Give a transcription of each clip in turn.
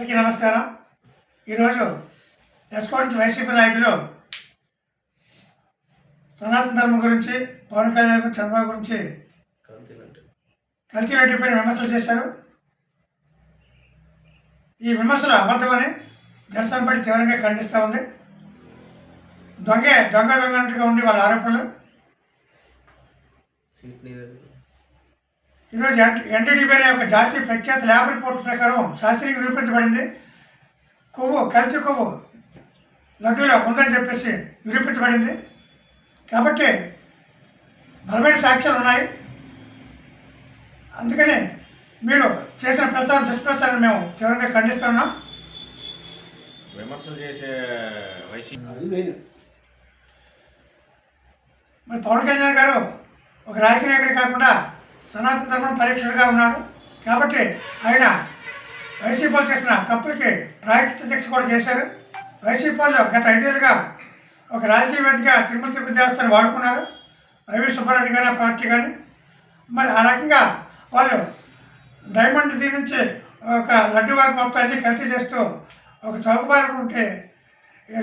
అందరికీ నమస్కారం. ఈరోజు ఎస్కోట్ నుంచి వైసీపీ నాయకులు సనాతన ధర్మం గురించి, పవన్ కళ్యాణ్ గురించి, చంద్రబాబు గురించి కల్తీ పైన విమర్శలు చేశారు. ఈ విమర్శలు అబద్ధమని జనసేన పార్టీ తీవ్రంగా ఖండిస్తూ ఉంది. దొంగ అన్నట్టుగా ఉంది వాళ్ళ ఆరోపణలు. ఈరోజు ఎన్టీడీపీ అనే ఒక జాతీయ ప్రఖ్యాత ల్యాబ్ రిపోర్ట్ ప్రకారం శాస్త్రీయంగా నిరూపించబడింది. కల్తీ కొవ్వు లడ్డూలో ఉందని చెప్పేసి నిరూపించబడింది. కాబట్టి బలమైన సాక్ష్యాలు ఉన్నాయి. అందుకని మీరు చేసిన దుష్ప్రచారం మేము తీవ్రంగా ఖండిస్తున్నాం. విమర్శలు చేసే మరి పవన్ కళ్యాణ్ గారు ఒక రాజకీయ నాయకుడే కాకుండా సనాతన ధర్మం పరీక్షలుగా ఉన్నాడు. కాబట్టి ఆయన వైసీపీ చేసిన తప్పులకి ప్రాయశ్చిత్త శిక్ష కూడా చేశారు. వైసీపీలో గత 5 ఏళ్ళుగా ఒక రాజకీయ వేదికగా తిరుపతి దేవస్థానం వాడుకున్నారు. వైవి సుబ్బారెడ్డి గారి పార్టీ కానీ. మరి ఆ రకంగా వాళ్ళు డైమండ్ నుంచి ఒక లడ్డు వరకు మొత్తాన్ని కల్తీ చేస్తూ ఒక చౌకబారు ఉంటే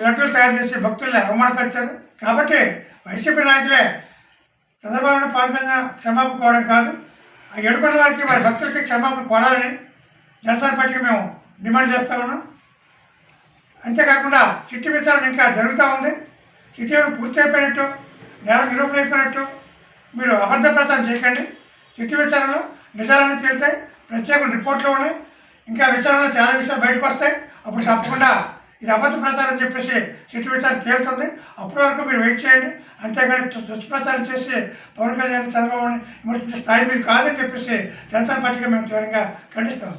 లడ్డూలు తయారు చేసి భక్తుల్ని అవమానపరిచారు. కాబట్టి వైసీపీ నాయకులే చంద్రబాబు పవన్ కళ్యాణ్ క్షమాపణ కోవడం కాదు, ఆ ఏడుకొండ వారికి వారి భక్తులకి క్షమాపణ కోరాలని జనసేన పార్టీకి మేము డిమాండ్ చేస్తూ ఉన్నాం. అంతేకాకుండా సిటీ విచారణ ఇంకా జరుగుతూ ఉంది. సిటీ పూర్తి అయిపోయినట్టు, నేరం నిరూపణ అయిపోయినట్టు మీరు అబద్ధ ప్రచారం చేయకండి. సిటీ విచారణలో నిజాలన్నీ తేలుతాయి, ప్రత్యేక రిపోర్ట్లు ఉన్నాయి. ఇంకా విచారణలో చాలా విషయాలు బయటకు వస్తాయి. అప్పుడు తప్పకుండా ఇది అబద్ధ ప్రచారం చెప్పేసి సిటీ విచారణ తేలుతుంది. అప్పటి వరకు మీరు వెయిట్ చేయండి. అంతేగాని దుష్ప్రచారం చేసి పవన్ కళ్యాణ్ చంద్రబాబుని విమర్శించే స్థాయి మీరు కాదని చెప్పేసి జనసేన పార్టీగా మేము తీవ్రంగా ఖండిస్తాం.